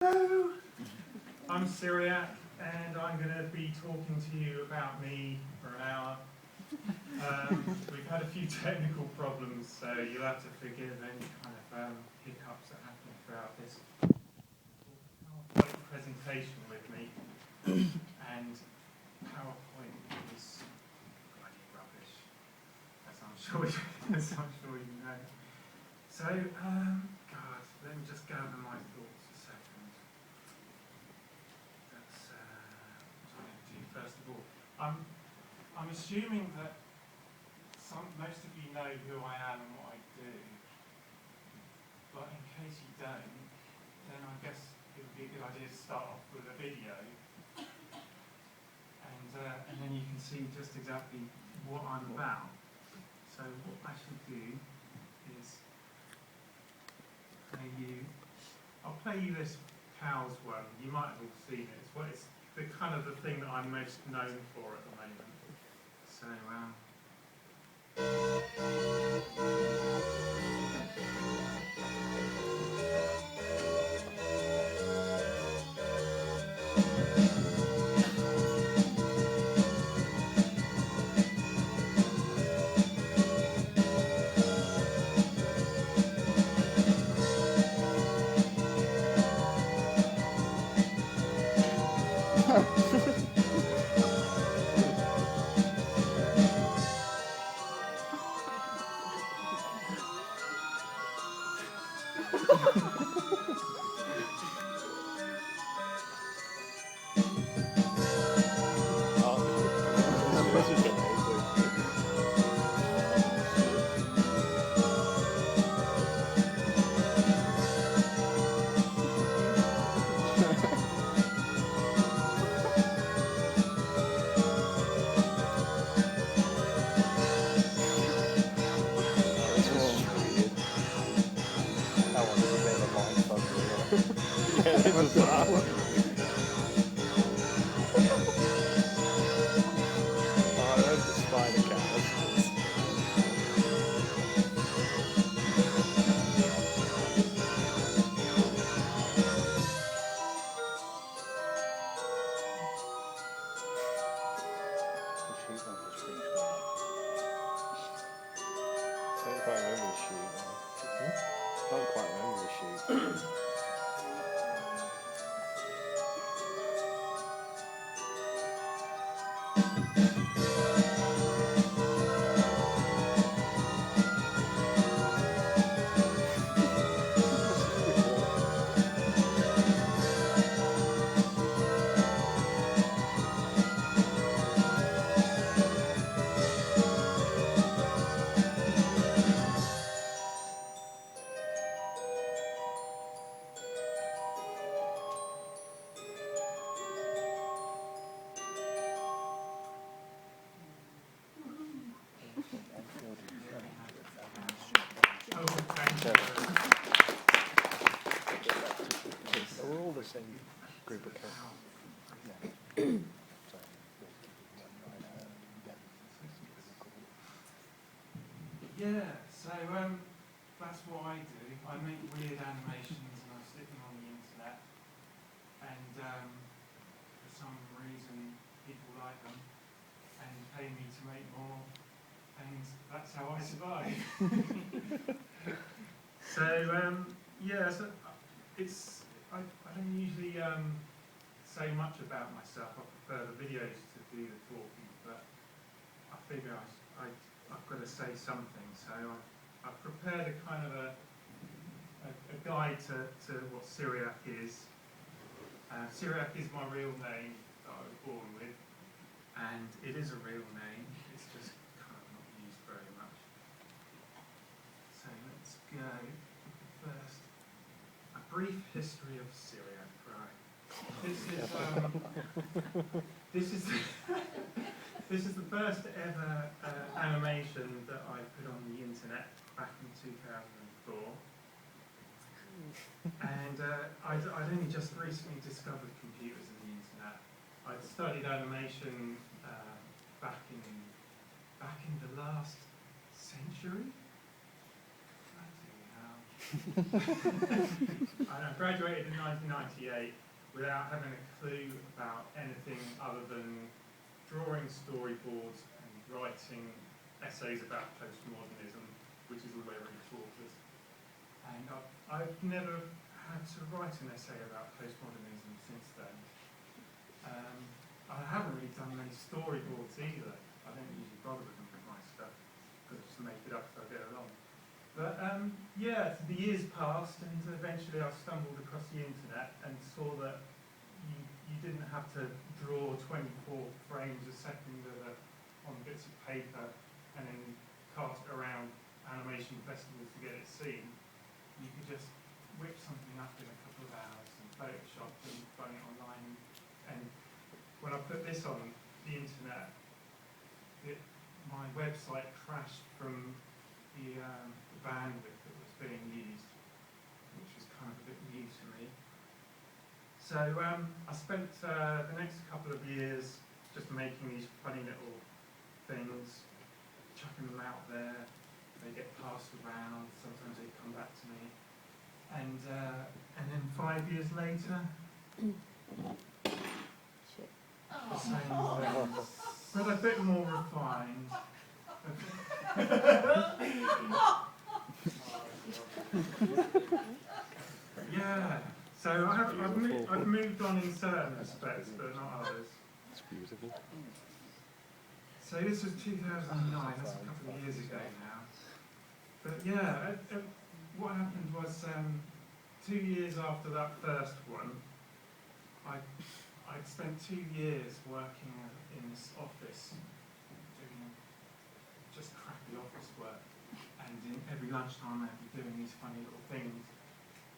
Hello, I'm Cyriak, and I'm going to be talking to you about me for an hour. We've had a few technical problems, so you'll have to forgive any kind of hiccups that happen throughout this PowerPoint presentation with me. And PowerPoint is bloody rubbish, as I'm sure you know. So, God, let me just gather my thoughts a second. That's what I'm going to do first of all. I'm assuming that most of you know who I am and what I do, but in case you don't, then I guess it would be a good idea to start off with a video, and then you can see just exactly what I'm about. So what I should do is I'll play you this cows one. You might have all seen it. It's the kind of the thing that I'm most known for at the moment. So we're all the same group of characters. yeah, so that's what I do. I make weird animations and I stick them on the internet, and for some reason people like them and pay me to make more, and that's how I survive. So yeah, so I don't usually say much about myself. I prefer the videos to do the talking, but I figure I've got to say something. So I've prepared a kind of a guide to what Cyriak is. Cyriak is my real name that I was born with, and it is a real name. It's just kind of not used very much. So let's go first. A brief history of Cyriak, right? This is the first ever animation that I put on the internet back in 2004. And I'd only just recently discovered computers and the internet. I'd studied animation back in the last century. Bloody hell. I graduated in 1998 without having a clue about anything other than drawing storyboards and writing essays about postmodernism, which is all they really taught us. And I've never had to write an essay about postmodernism since then. I haven't really done many storyboards either. I don't usually bother with my stuff, because I just make it up as I go along. But yeah, the years passed, and eventually I stumbled across the internet and saw that you didn't have to draw 24 frames a second on bits of paper and then cast it around animation festivals to get it seen. You could just whip something up in a couple of hours and Photoshop and run it online. And when I put this on the internet, my website crashed from the bandwidth that was being used, which was kind of a bit new to me. So I spent the next couple of years just making these funny little things, chucking them out there. They get passed around, sometimes they come back to me. And then 5 years later, the same thing, but a bit more refined. Yeah, so I've moved on in certain respects, but not others. It's beautiful. So this was 2009, that's a couple of years ago now. But yeah, what happened was 2 years after that first one, I'd spent 2 years working in this office, doing just crappy office work, and every lunchtime I'd be doing these funny little things.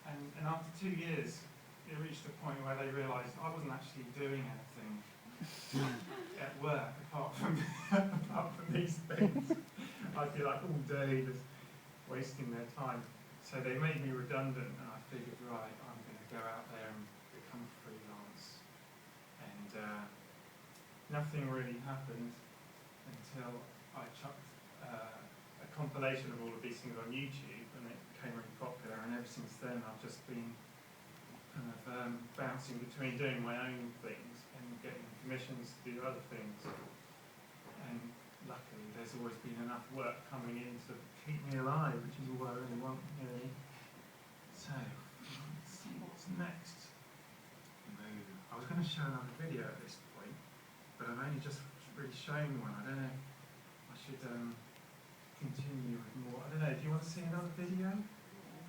And after 2 years, it reached a point where they realised I wasn't actually doing anything at work apart from these things. I'd be like all day just wasting their time. So they made me redundant, and I figured, right, I'm going to go out there and become freelance. And nothing really happened until I chucked a compilation of all of these things on YouTube, and it became really popular. And ever since then, I've just been kind of bouncing between doing my own things and getting commissions to do other things. And luckily, there's always been enough work coming in to keep me alive, which is all I really want, really. So, let's see what's next. I was going to show another video at this point, but I've only just really shown one. I don't know. I should continue with more. I don't know. Do you want to see another video?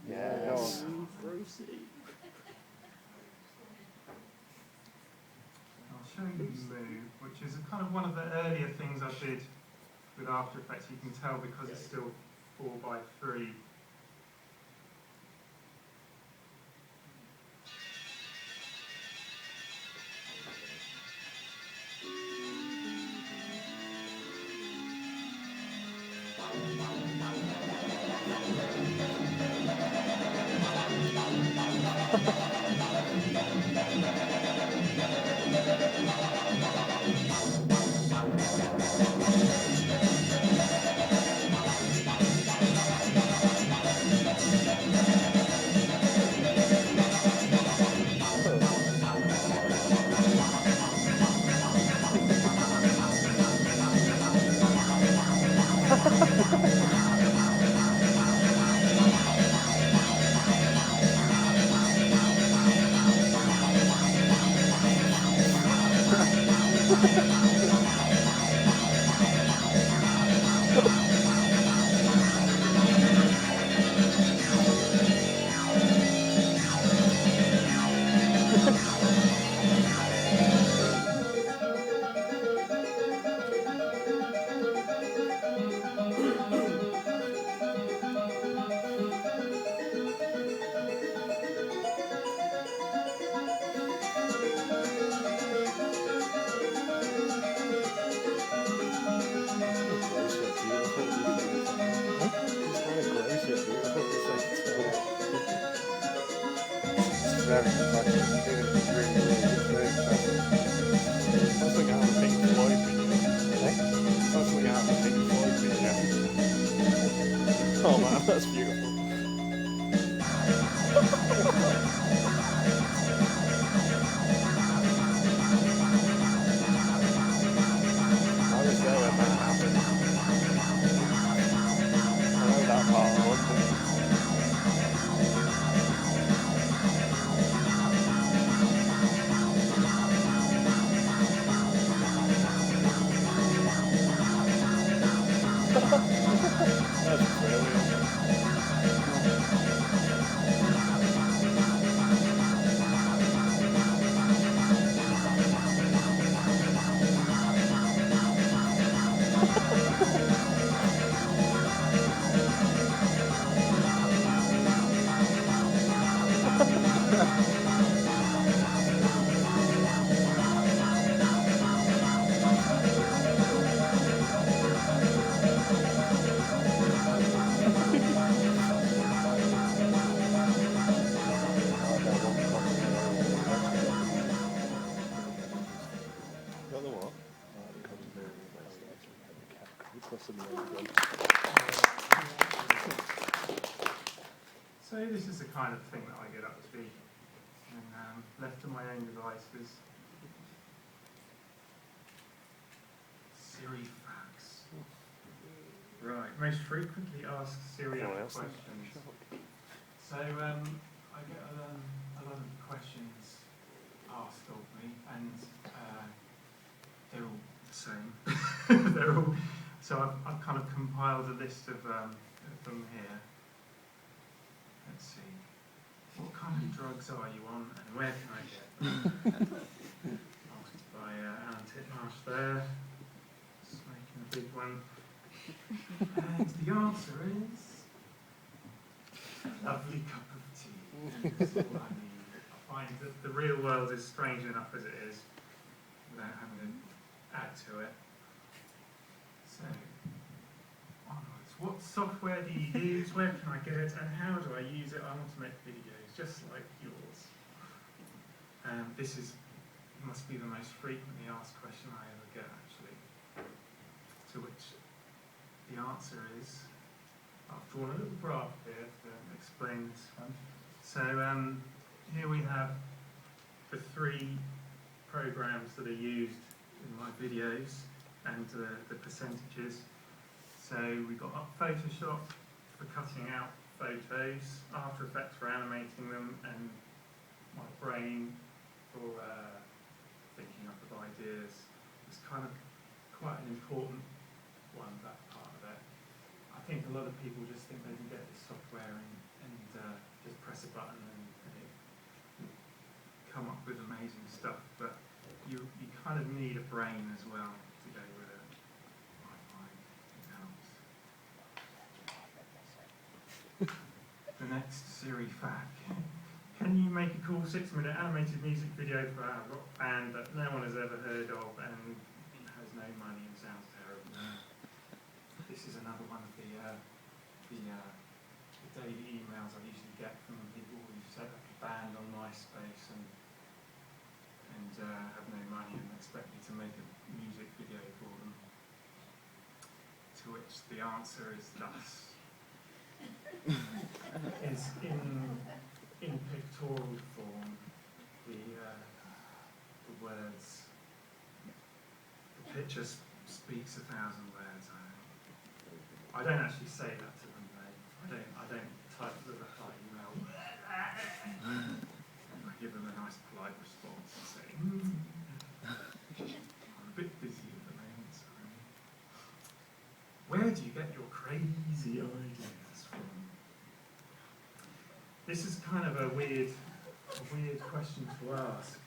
Yeah, go on. I'll show you Meow, which is kind of one of the earlier things I did with After Effects. You can tell because it's still 4:3. Very impressive. It's really, really impressive. Something out of a Pink Floyd video. Something out of a Pink Floyd video. Oh man, that's beautiful. possibly ever done. So this is the kind of thing that I get up to, and left to my own devices. Siri facts. Right, most frequently asked Cyriak questions. So I get a lot of questions asked of me, and they're all the same. They're all. So I've kind of compiled a list of them here. Let's see. What kind of drugs are you on, and where can I get them? Asked by Alan Titmarsh there. Just making a big one. And the answer is a lovely cup of tea. That's all I need. I find that the real world is strange enough as it is, without having to add to it. So, onwards. What software do you use? Where can I get it? And how do I use it? I want to make videos just like yours. This must be the most frequently asked question I ever get, actually. To which the answer is, I've drawn a little graph here to explain this one. So here we have the 3 programs that are used in my videos and the percentages. So we've got Photoshop for cutting out photos, After Effects for animating them, and my brain for thinking up of ideas. It's kind of quite an important one, that part of it. I think a lot of people just think they can get this software and just press a button and it come up with amazing stuff, but you kind of need a brain as well to go with it. I find it helps. The next Siri fact. Can you make a cool 6-minute animated music video for a rock band that no one has ever heard of and has no money and sounds terrible? This is another one of the daily emails I usually get from people who've set up a band on MySpace and have no money and expect me to make a music video for them. To which the answer is thus. Is in pictorial form, the words, the picture speaks 1,000 words. I don't actually say that to them, though. I don't type the reply email. I give them a nice polite response and say, I'm a bit busy at the moment, sorry. Where do you get your crazy ideas from? This is kind of a weird question to ask.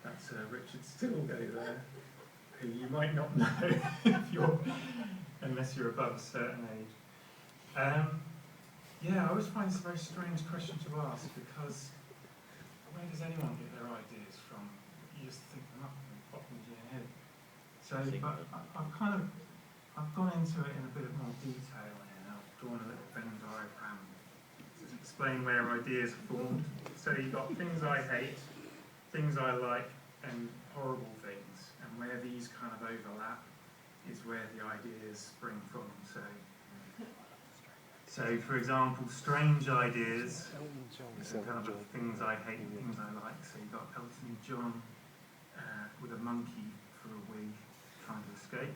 That's Richard Stilgo there, who you might not know unless you're above a certain age. Yeah, I always find this a very strange question to ask because where does anyone get their ideas from? You just think them up and pop them into your head. So, but I've gone into it in a bit more detail here. I've drawn a little Venn diagram to explain where ideas are formed. So you've got things I hate, things I like, and horrible things. And where these kind of overlap is where the ideas spring from. So for example, strange ideas is kind of things I hate and things I like. So you've got Elton John with a monkey for a wig trying to escape.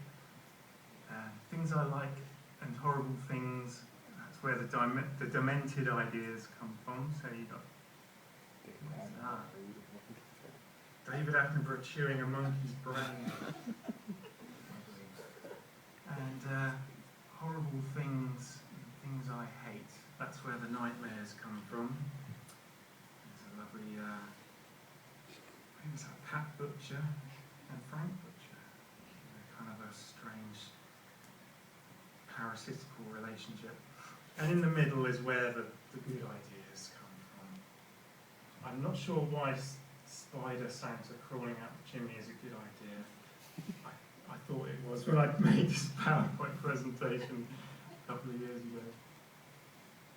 Things I like and horrible things, that's where the demented ideas come from. So you've got David Attenborough chewing a monkey's brain. And horrible things, things I hate, that's where the nightmares come from. There's a lovely, who's that, Pat Butcher and Frank Butcher. Kind of a strange parasitical relationship. And in the middle is where the good ideas come from. I'm not sure why Spider Santa crawling out the chimney is a good idea. I thought it was when I made this PowerPoint presentation a couple of years ago.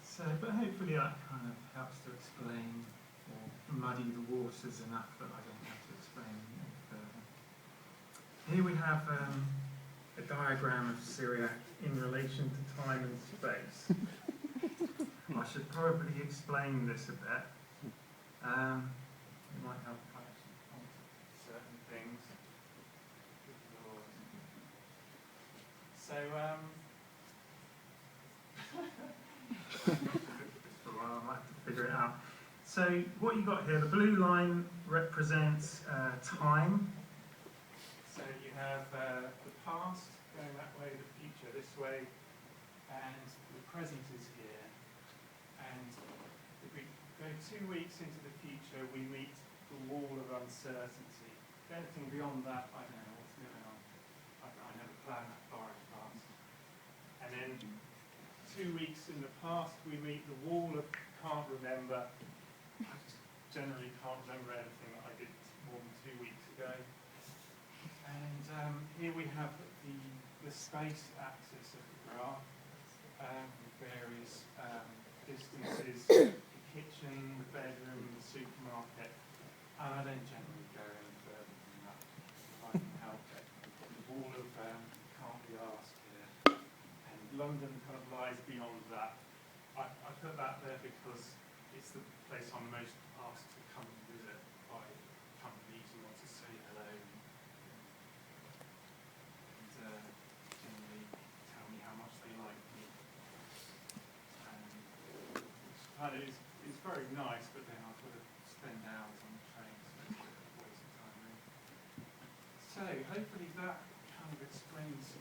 So, but hopefully that kind of helps to explain or muddy the waters enough that I don't have to explain any further. Here we have a diagram of Cyriak in relation to time and space. I should probably explain this a bit. It might help if I actually point at certain things. So, for a while, I might have to figure it out. So, what you got here, the blue line represents time. So you have the past going that way, the future this way, and the present is here. And if we go 2 weeks into the future, we meet the wall of uncertainty. Anything beyond that, I don't know what's going on. I never planned that far in advance. And then 2 weeks in the past, we meet the wall of can't remember. I just generally can't remember anything that I did more than 2 weeks ago. And here we have the space axis of the graph with various distances, the kitchen, the bedroom, the supermarket. And I don't generally go any further than that if I can help it. The wall of can't be asked here. And London kind of lies beyond that. I put that there because it's the place I'm most asked to come and visit by companies who want to say hello. Generally tell me how much they like me. Which kind of is very nice, but then I've got to spend hours on the train, so it's a bit of a waste of time really. So hopefully that kind of explains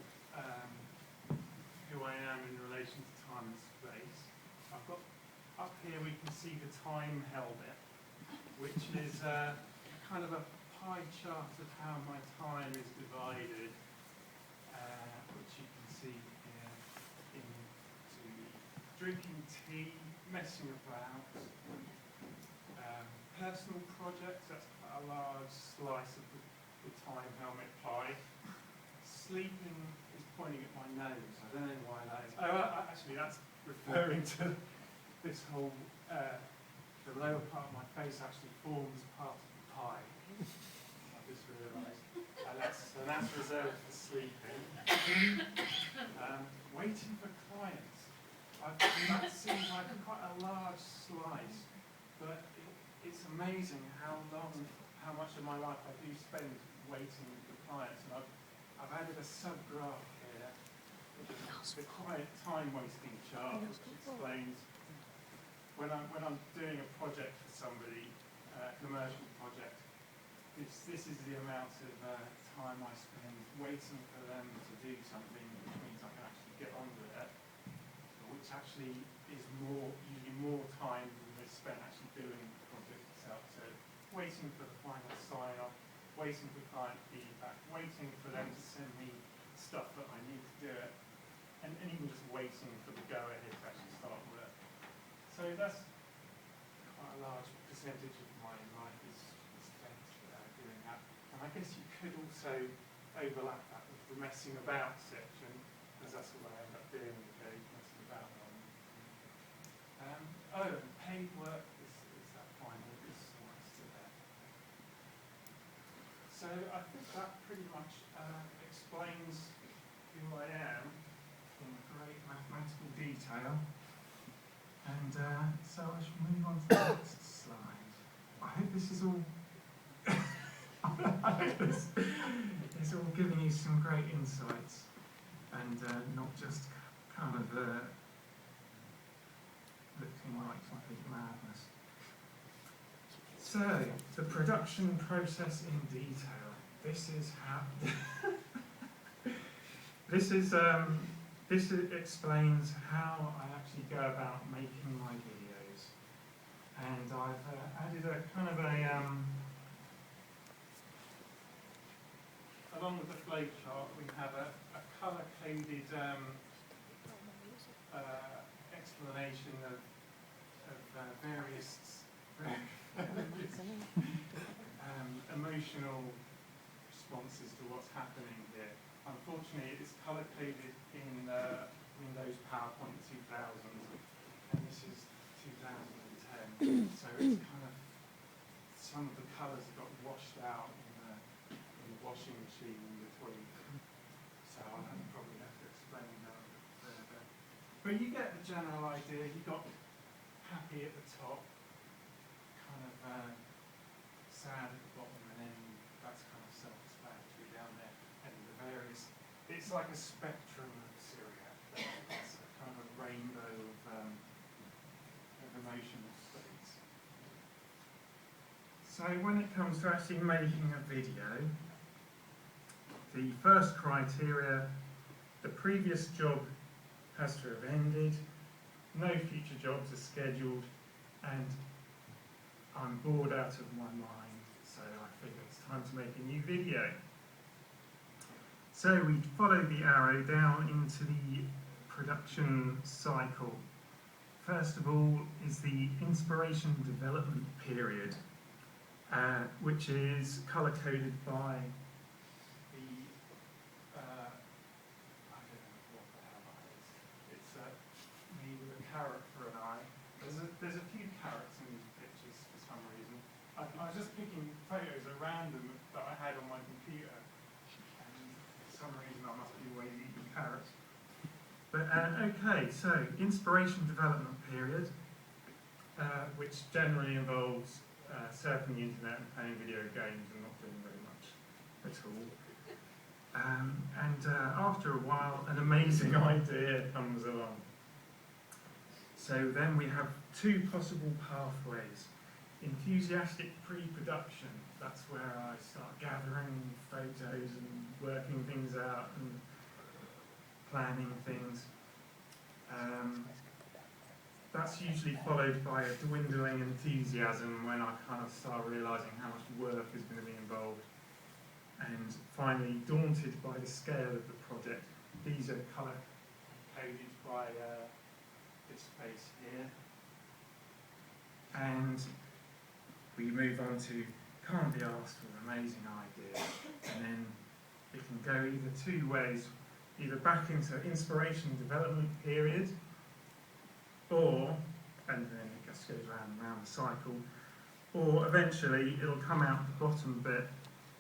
who I am in relation to time and space. I've got up here we can see the time helmet, which is kind of a pie chart of how my time is divided. Which you can see here into drinking tea, messing about, personal projects, that's quite a large slice of the time helmet pie. Sleeping is pointing at my nose, I don't know why that is. Oh, actually that's referring to this whole, the lower part of my face actually forms part of the pie. I just realised. So that's reserved for sleeping. Waiting for clients. That seems like quite a large slice, but it's amazing how much of my life I do spend waiting for clients. And I've added a subgraph here, which is the quiet time-wasting chart, which explains when I'm doing a project for somebody, a commercial project. This is the amount of time I spend waiting for them to do something, which means I can actually get on with it, which actually is usually more time than is spent actually doing the project itself. So waiting for the final sign-off, waiting for client feedback, waiting for them to send me stuff that I need to do it, and even just waiting for the go-ahead to actually start work. So that's quite a large percentage of my life is spent doing that. And I guess you could also overlap that with the messing about section, because that's what I end up doing with the messing about one. And paid work is that final slice to there. So I think that pretty much explains who I am in great mathematical detail. And so I shall move on to the next slide. I hope this is all I hope this is all giving you some great insights and not just kind of looking like complete madness. So, the production process in detail. This is how this explains how I actually go about making my videos. And I've added a kind of along with the flow chart, we have a colour-coded explanation of various emotional responses to what's happening here. Unfortunately, it's colour-coded in Windows PowerPoint 2000, and this is 2010, so it's kind of, some of the colours got washed out in the washing machine in between. So I'll probably have to explain that a bit further. But you get the general idea. You got happy at the top, kind of sad at the bottom, and then that's kind of self-explanatory down there. And the various, it's like a spectrum of Cyriak. It's a kind of rainbow of emotional states. So when it comes to actually making a video, the first criteria, the previous job has to have ended, no future jobs are scheduled, and I'm bored out of my mind, so I figure it's time to make a new video. So we follow the arrow down into the production cycle. First of all is the inspiration development period, which is colour-coded by the, I don't know what the hell that is. It's me with a carrot for an eye. There's a few carrots in these pictures for some reason. I was just picking photos at random that I had on my computer, and for some reason I must be away eating carrots. But okay, so inspiration development period, which generally involves surfing the internet and playing video games and not doing very much at all. And after a while, an amazing idea comes along. So then we have two possible pathways. Enthusiastic pre-production, that's where I start gathering photos and working things out and planning things. That's usually followed by a dwindling enthusiasm when I kind of start realising how much work is going to be involved. And finally, daunted by the scale of the project. These are colour coded by this face here. And we move on to can't be asked for an amazing idea. And then it can go either two ways, either back into inspiration development period, or, and then it just goes round and round the cycle, or eventually it'll come out the bottom bit,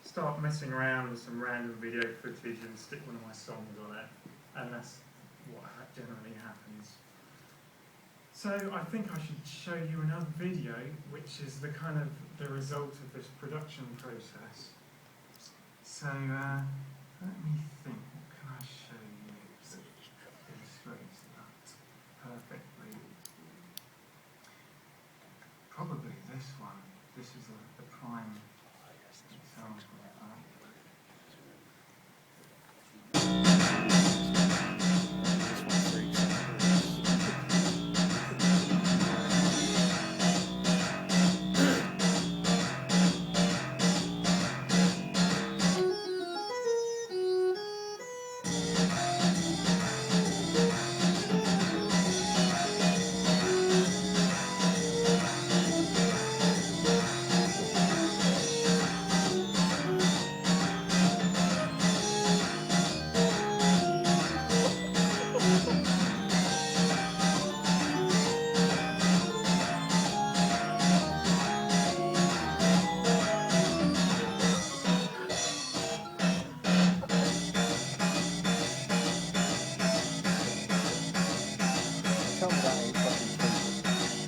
start messing around with some random video footage and stick one of my songs on it, and that's what generally happens. So I think I should show you another video, which is the kind of the result of this production process. So let me think, what can I show you that illustrates that perfectly? Probably this one. This is the prime example of that.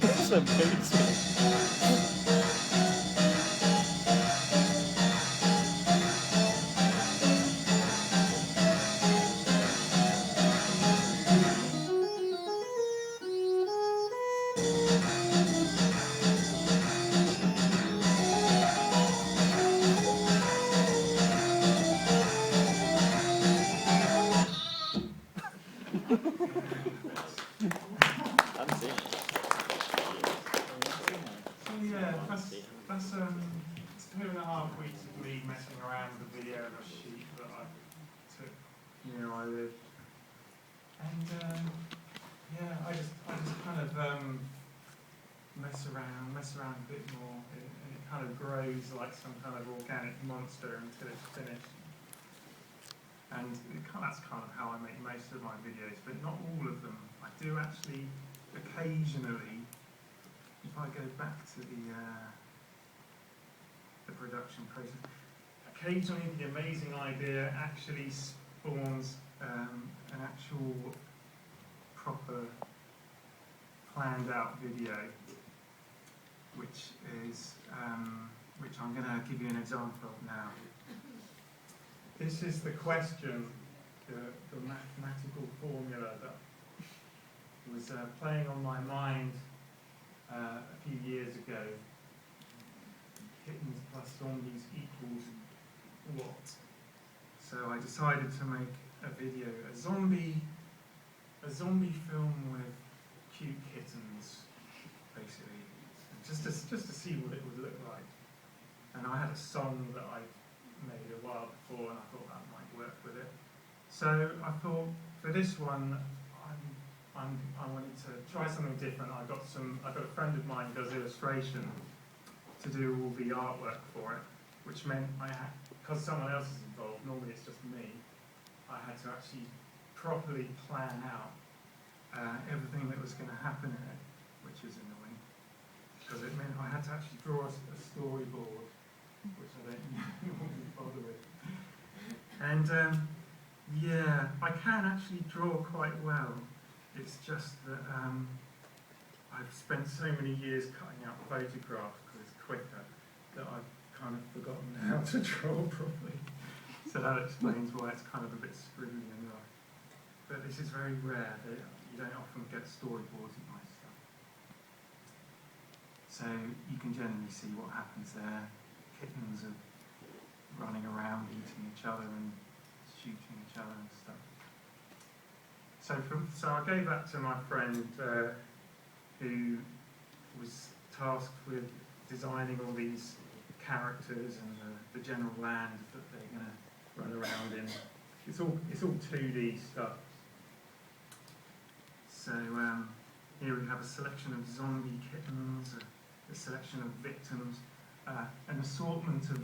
That's amazing. That's 2.5 weeks of me messing around with a video of a sheep that I took near I live. And yeah, I just kind of mess around a bit more, and it kind of grows like some kind of organic monster until it's finished. And that's kind of how I make most of my videos, but not all of them. I do actually occasionally, if I go back to the production process, occasionally the amazing idea actually spawns an actual proper planned out video, which I'm going to give you an example of now. This is the question, the mathematical formula that was playing on my mind a few years ago. Kittens plus zombies equals what? So I decided to make a video, a zombie film with cute kittens, basically, just to see what it would look like. And I had a song that I made a while before, and I thought that might work with it. So I thought for this one, I wanted to try something different. I got a friend of mine who does illustration to do all the artwork for it, which meant I had, because someone else is involved, normally it's just me, I had to actually properly plan out everything that was going to happen in it, which is annoying, because it meant I had to actually draw a storyboard, which I don't normally bother with. And yeah, I can actually draw quite well. It's just that I've spent so many years cutting out photographs because it's quicker that I've kind of forgotten how to draw properly. So that explains why it's kind of a bit scribbly and rough. But this is very rare. You don't often get storyboards of my stuff. So you can generally see what happens there. Kittens are running around, eating each other and shooting each other and stuff. So I gave that to my friend who was tasked with designing all these characters and the general land that they're going to run around in. It's all 2D stuff. So here we have a selection of zombie kittens, a selection of victims, an assortment of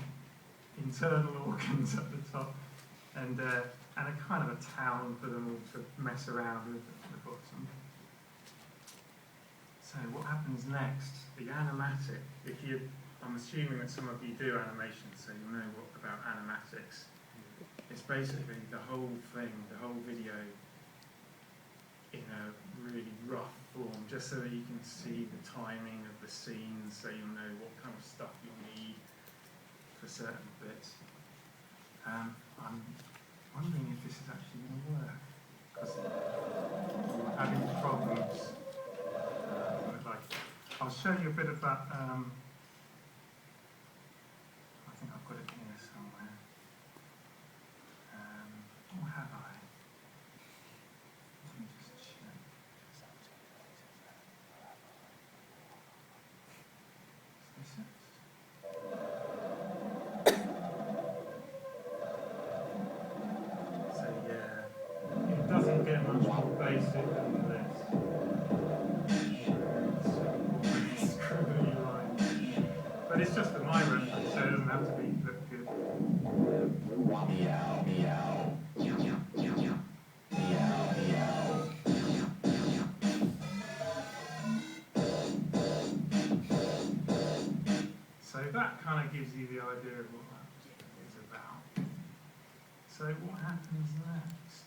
internal organs at the top, and a kind of a town for them all to mess around with at the bottom. So what happens next? The animatic. I'm assuming that some of you do animation, so you know about animatics. It's basically the whole thing, the whole video, in a really rough form, just so that you can see the timing of the scenes, so you'll know what kind of stuff you'll need for certain bits. I'm wondering if this is actually going to work, because I'm having problems. I'll show you a bit of that. I think I've got it here somewhere. Or have I? Let me just check. Is this it? So yeah, it doesn't get much more basic than this. But it's just for my reference, so it doesn't have to look good. Meow, meow. Meow, meow. So that kind of gives you the idea of what that is about. So what happens next?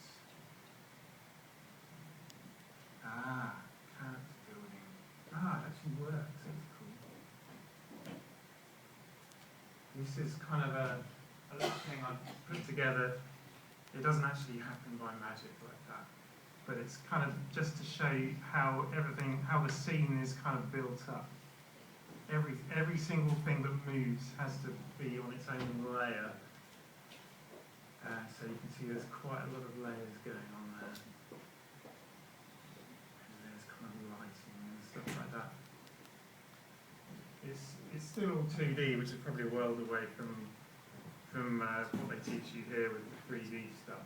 Character building. It actually works. That's cool. This is kind of a little thing I've put together. It doesn't actually happen by magic like that, but it's kind of just to show you how the scene is kind of built up. Every single thing that moves has to be on its own layer. So you can see there's quite a lot of layers going on there. And there's kind of lighting and stuff like that. It's still all 2D, which is probably a world away from what they teach you here with the 3D stuff.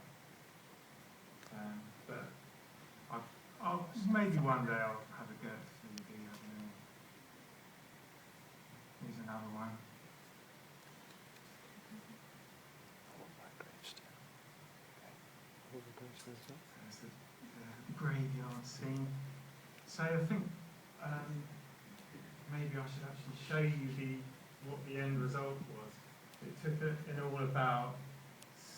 But I'll maybe one day I'll have a go at 3D. I don't know. Here's another one. There's the graveyard scene. So I think maybe I should actually show you what the end result was. It took in all about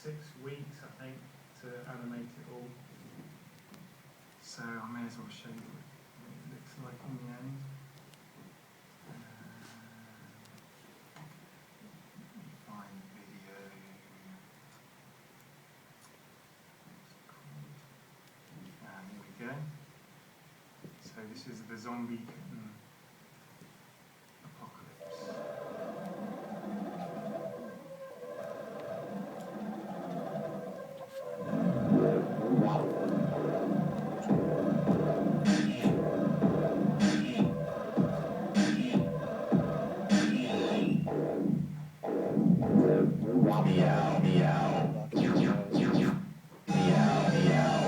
6 weeks, I think, to animate it all. So I may as well show you what it looks like in the end. Find video. And here we go. So this is the zombie kitten apocalypse. Meow, meow. Meow, meow.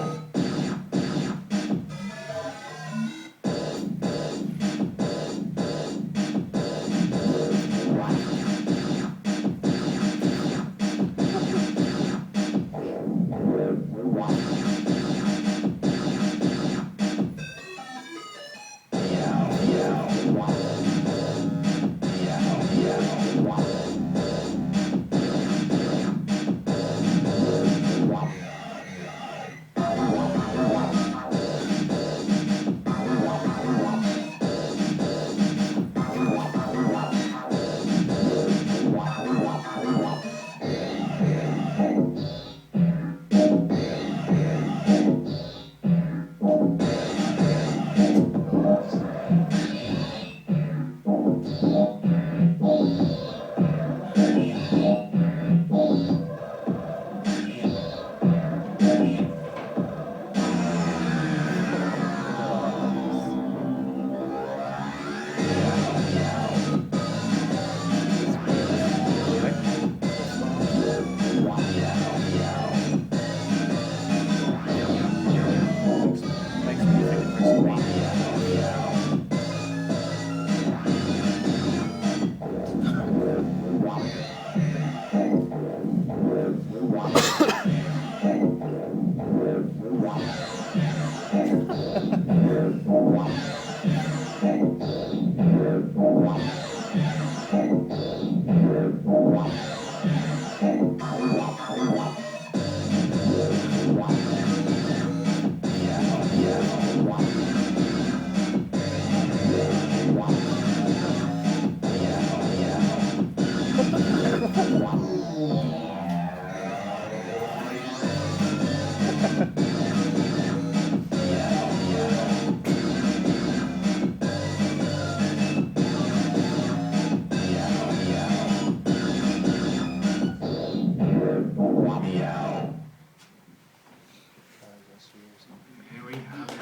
Here we have it.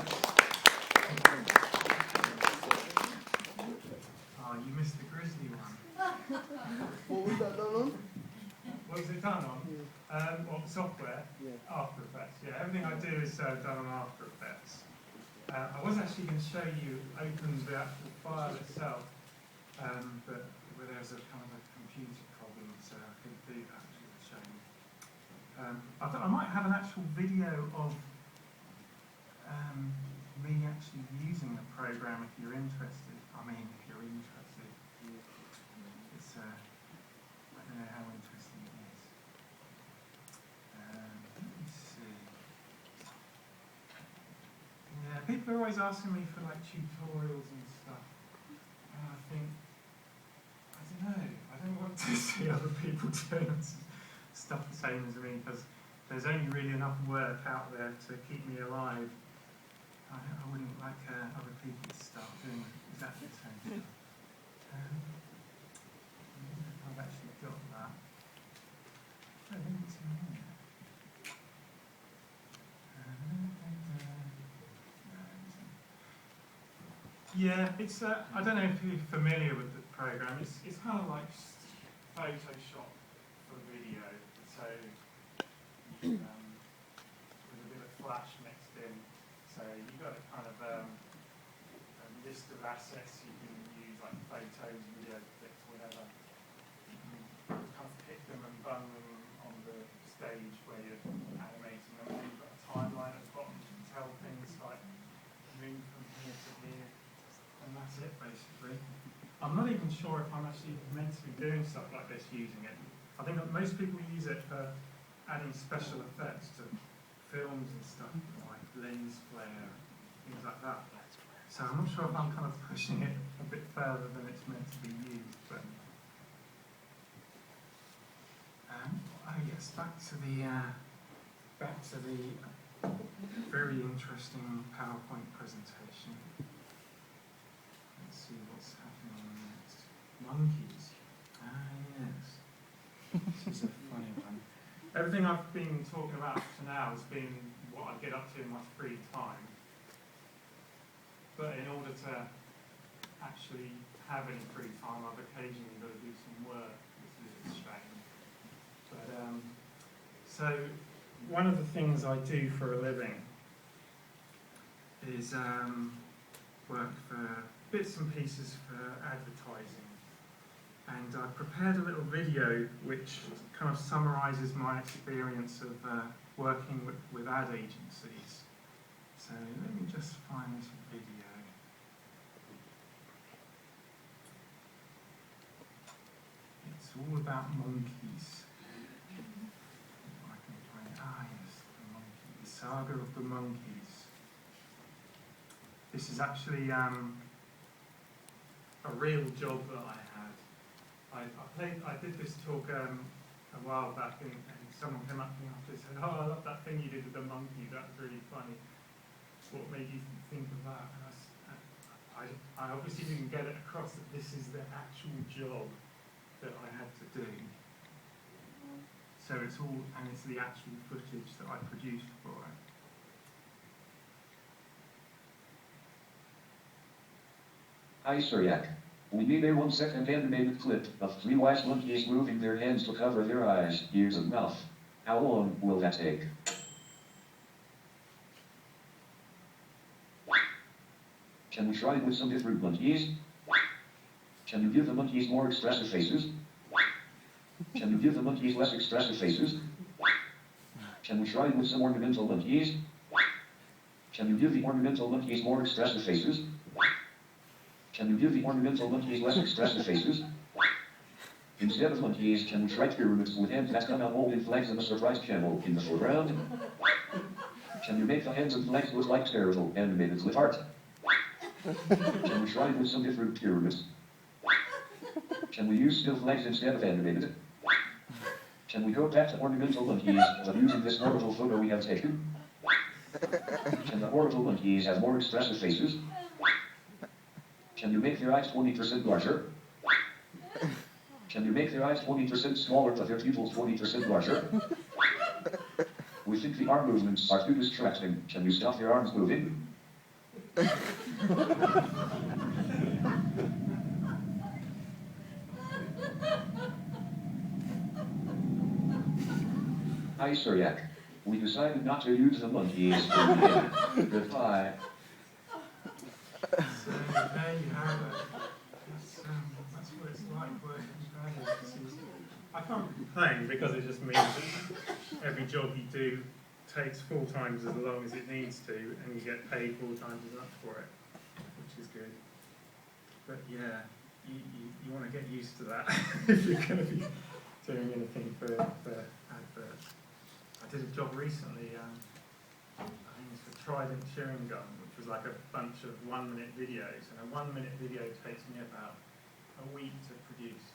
Oh, you missed the grizzly one. What was that done on? What was it done on? Well, software? Yeah. After Effects. Yeah, everything I do is done on After Effects. I was actually going to show you open the actual file itself, but there was a kind of a computer problem, so I couldn't do that. Which is a shame. I thought I might have an actual video of me actually using the program if you're interested. I mean, if you're interested. It's I don't know how interesting it is. Let me see. Yeah, people are always asking me for like tutorials and stuff. And I think, I don't know, I don't want to see other people doing stuff the same as me, because there's only really enough work out there to keep me alive. I wouldn't like other people to start doing exactly the same stuff. I don't know if I've actually got that. I think it's in here. Yeah, it's. I don't know if you're familiar with the program. It's kind of like Photoshop for video. So with a bit of Flash mixed in. So you've got a kind of a list of assets you can use, like photos, video clips, whatever. You can kind of pick them and bung them on the stage where you're animating them, and then you've got a timeline at the bottom. You can tell things like move from here to here, and that's it basically. I'm not even sure if I'm actually meant to be doing stuff like this using it. I think that most people use it for adding special effects to films and stuff, like lens flare, things like that. So I'm not sure if I'm kind of pushing it a bit further than it's meant to be used, but oh yes, back to the very interesting PowerPoint presentation. Let's see what's happening next. Monkeys. Ah yes, this is a funny one. Everything I've been talking about up to now has been what I get up to in my free time. But in order to actually have any free time, I've occasionally got to do some work, which is a shame. But so one of the things I do for a living is work for bits and pieces for advertising. And I prepared a little video which kind of summarises my experience of working with ad agencies. So let me just find this video. It's all about monkeys. If I can find it. Ah yes, the monkey, the saga of the monkeys. This is actually a real job that I had. I did this talk a while back, and someone came up to me after and said, "Oh, I love that thing you did with the monkey. That was really funny. What made you think of that?" And I obviously didn't get it across that this is the actual job that I had to do. So it's all, and it's the actual footage that I produced for it. Hi Cyriak. We need a 1-second animated clip of 3 wise monkeys moving their hands to cover their eyes, ears and mouth. How long will that take? Can we try it with some different monkeys? Can you give the monkeys more expressive faces? Can you give the monkeys less expressive faces? Can we try it with some ornamental monkeys? Can you give the ornamental monkeys more expressive faces? Can you give the ornamental monkeys less expressive faces? Instead of monkeys, can we try pyramids with hands that come out all in flags and a surprise camel in the foreground? Can you make the hands and flags look like terrible animated clip art? Can we try it with some different pyramids? Can we use still flags instead of animated? Can we go back to ornamental monkeys, but using this horrible photo we have taken? Can the horrible monkeys have more expressive faces? Can you make their eyes 20% larger? Can you make their eyes 20% smaller but their pupils 20% larger? We think the arm movements are too distracting. Can you stop their arms moving? Hi Cyriak. We decided not to use the monkeys in the end. Goodbye. So there you have it. That's what it's like working with ad agencies. I can't complain because it just means that every job you do takes 4 times as long as it needs to, and you get paid 4 times as much for it, which is good. But yeah, you want to get used to that if you're going to be doing anything for adverts. I did a job recently, I think it's for Trident chewing gum, which was like a bunch of 1-minute videos, and a 1-minute video takes me about a week to produce,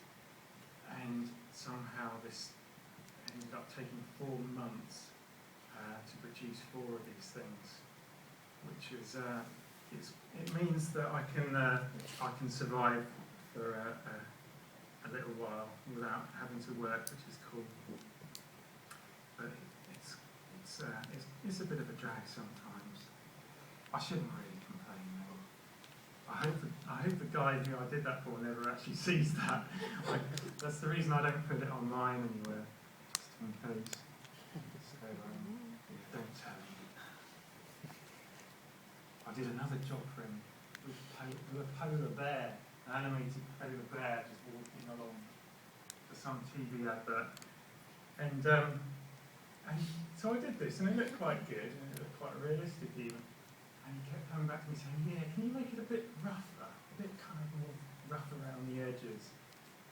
and somehow this ended up taking 4 months to produce 4 of these things, which is it means that I can survive for a little while without having to work, which is cool. But it's a bit of a drag sometimes. I shouldn't really complain though. I hope the guy who I did that for never actually sees that. That's the reason I don't put it online anywhere, just in case. So don't tell him. I did another job for him with a polar bear, an animated polar bear just walking along for some TV advert. And so I did this, and it looked quite good, and it looked quite realistic even. And he kept coming back to me saying, "Yeah, can you make it a bit rougher, a bit kind of more rough around the edges?"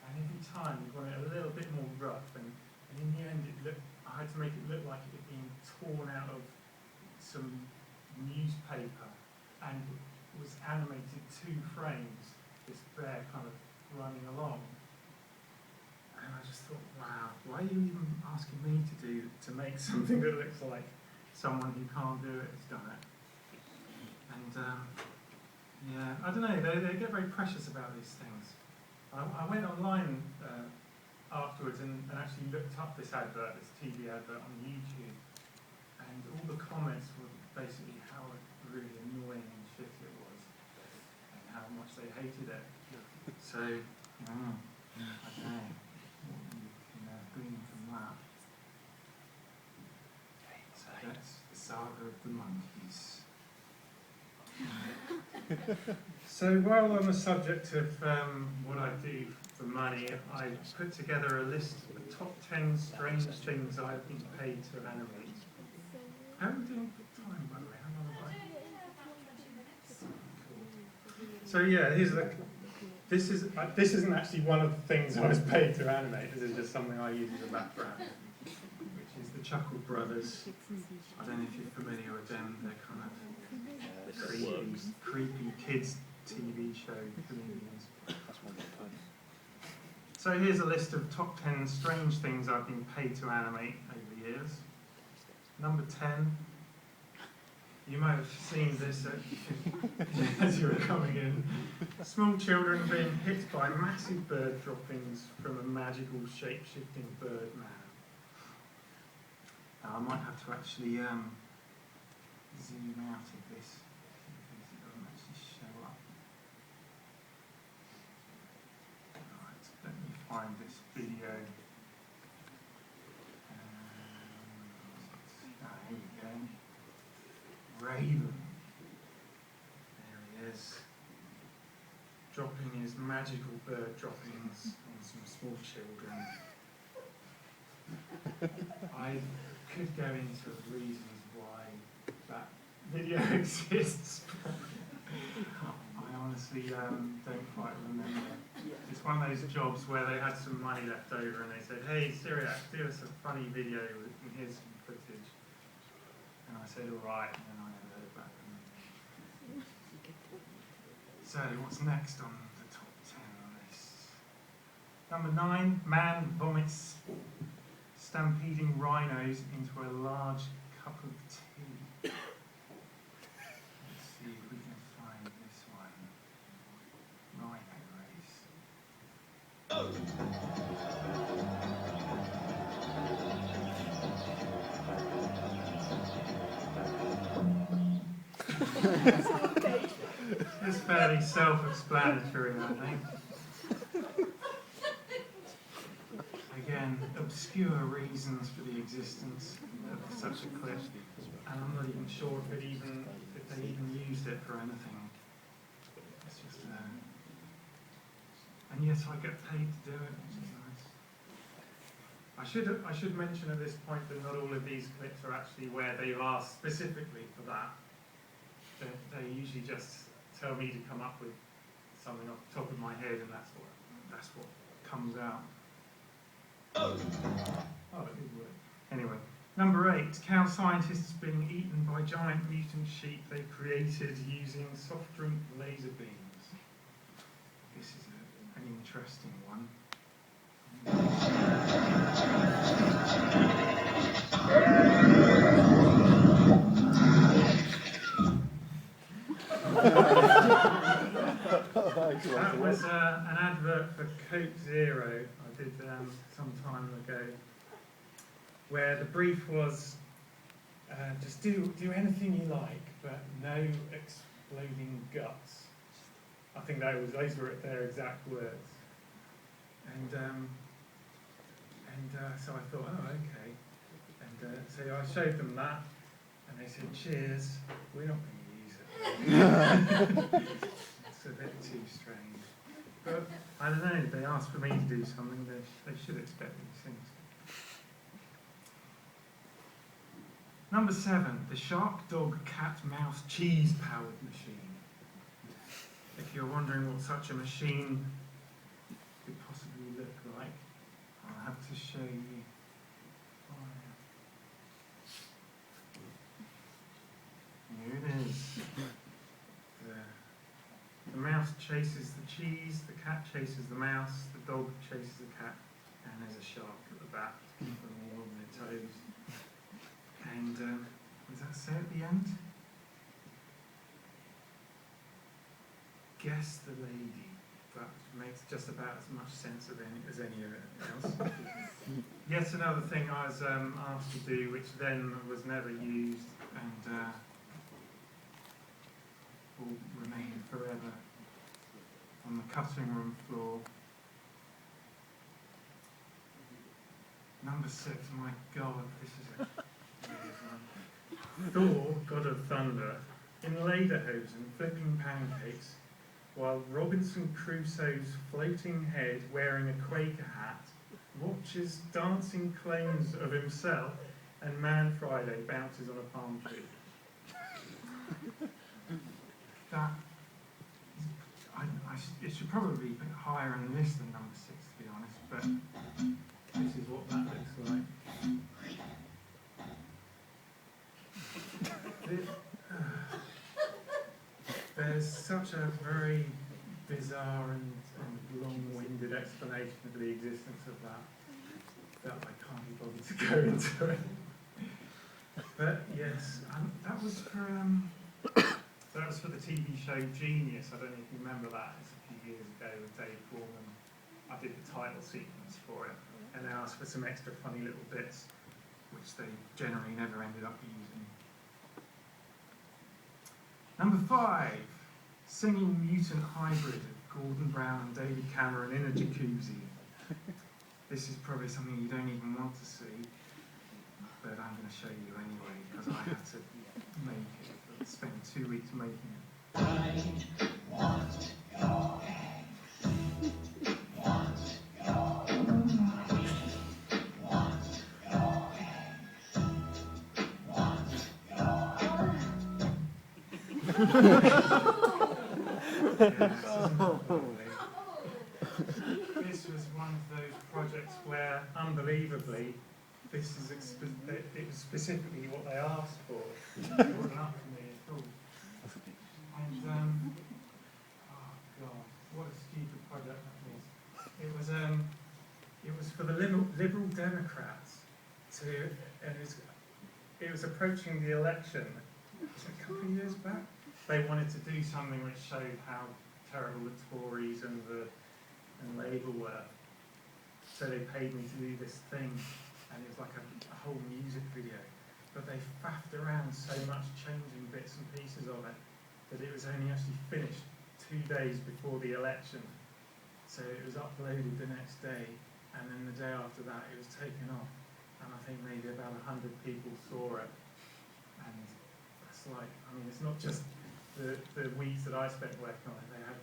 And every time he wanted it a little bit more rough, and in the end it looked, I I had to make it look like it had been torn out of some newspaper and was animated 2 frames, this bear kind of running along. And I just thought, wow, why are you even asking me to make something that looks like someone who can't do it has done it? And yeah, I don't know, they get very precious about these things. I went online afterwards and actually looked up this advert, this TV advert on YouTube, and all the comments were basically how really annoying and shit it was, and how much they hated it. So, I don't know what you can glean from that. So that's the saga of the monkeys. So while on the subject of what I do for money, I put together a list of the top 10 strange things I've been paid to animate. How are we doing for time, by the way? How long have I? Cool. So yeah, this isn't actually one of the things I was paid to animate. This is just something I use as a background, which is the Chuckle Brothers. I don't know if you're familiar with them. They're kind of creepy kids TV show comedians. So here's a list of top 10 strange things I've been paid to animate over the years. Number 10. You might have seen this as you were coming in. Small children being hit by massive bird droppings from a magical shape-shifting bird man. Now I might have to actually zoom out of this because it doesn't actually show up. Right, let me find this video. Here we go. Raven. There he is. Dropping his magical bird droppings on some small children. I could go into reasons why that video exists. I honestly don't quite remember. It's one of those jobs where they had some money left over and they said, hey, Cyriak, do us a funny video and here's some footage. And I said, all right, and then I never heard back from them. So, what's next on the top 10 list? Number 9, man vomits stampeding rhinos into a large cup of tea. Let's see if we can find this one. Rhino race. It's fairly self-explanatory, I think. Again, obscure reasons for the existence of such a clip, and I'm not even sure if they even used it for anything. It's just, and yes, I get paid to do it, which is nice. I should mention at this point that not all of these clips are actually where they've asked specifically for that. They usually just tell me to come up with something off the top of my head, and that's what comes out. Oh, it did work. Anyway, number 8, cow scientists being eaten by giant mutant sheep they created using soft drink laser beams. This is an interesting one. That was an advert for Coke Zero I did some time ago, where the brief was just do anything you like, but no exploding guts. I think those were their exact words. And so I thought, oh, okay. And so I showed them that, and they said, cheers, we're not going to use it. It's a bit too strange. But I don't know, they asked for me to do something, they should expect these things. Number 7, the shark, dog, cat, mouse, cheese powered machine. If you're wondering what such a machine could possibly look like, I'll have to show you. chases the cheese, the cat chases the mouse, the dog chases the cat, and there's a shark at the back to keep them all on their toes. And what does that say at the end? Guess the lady. That makes just about as much sense as any of it else. Yet another thing I was asked to do, which then was never used and will remain forever on the cutting room floor. Number 6, my God, this is a weird one. Thor, god of thunder, in lederhosen flipping pancakes, while Robinson Crusoe's floating head, wearing a Quaker hat, watches dancing clones of himself, and Man Friday bounces on a palm tree. That it should probably be a bit higher on the list than number 6, to be honest, but this is what that looks like. There's such a very bizarre and long-winded explanation of the existence of that I can't be bothered to go into it. But yes, that was for the TV show Genius. I don't know if you remember that. It's a few years ago with Dave Gorman. I did the title sequence for it, and they asked for some extra funny little bits, which they generally never ended up using. Number 5, singing mutant hybrid of Gordon Brown and David Cameron in a jacuzzi. This is probably something you don't even want to see, but I'm going to show you anyway because I had to make it. I spent 2 weeks making it. I want your eggs. Want your eggs. Want your eggs. Want This was one of those projects where, unbelievably, it was specifically what they asked for. It wasn't up to me at all. And oh God, what a stupid project that was. It was for the Liberal Democrats and it was approaching the election. Was it a couple of years back? They wanted to do something which showed how terrible the Tories and Labour were. So they paid me to do this thing, and it was like a whole music video. But they faffed around so much, changing bits and pieces of it, that it was only actually finished 2 days before the election. So it was uploaded the next day, and then the day after that it was taken off. And I think maybe about 100 people saw it. And that's like, I mean, it's not just the weeks that I spent working on it. They had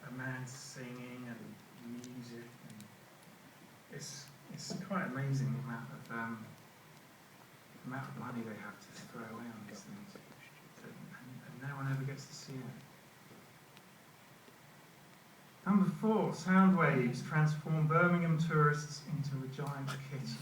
a man singing and music, and it's quite amazing the amount of money they have to throw away on these things, and no one ever gets to see it. Number 4, sound waves transform Birmingham tourists into Regina Kitty.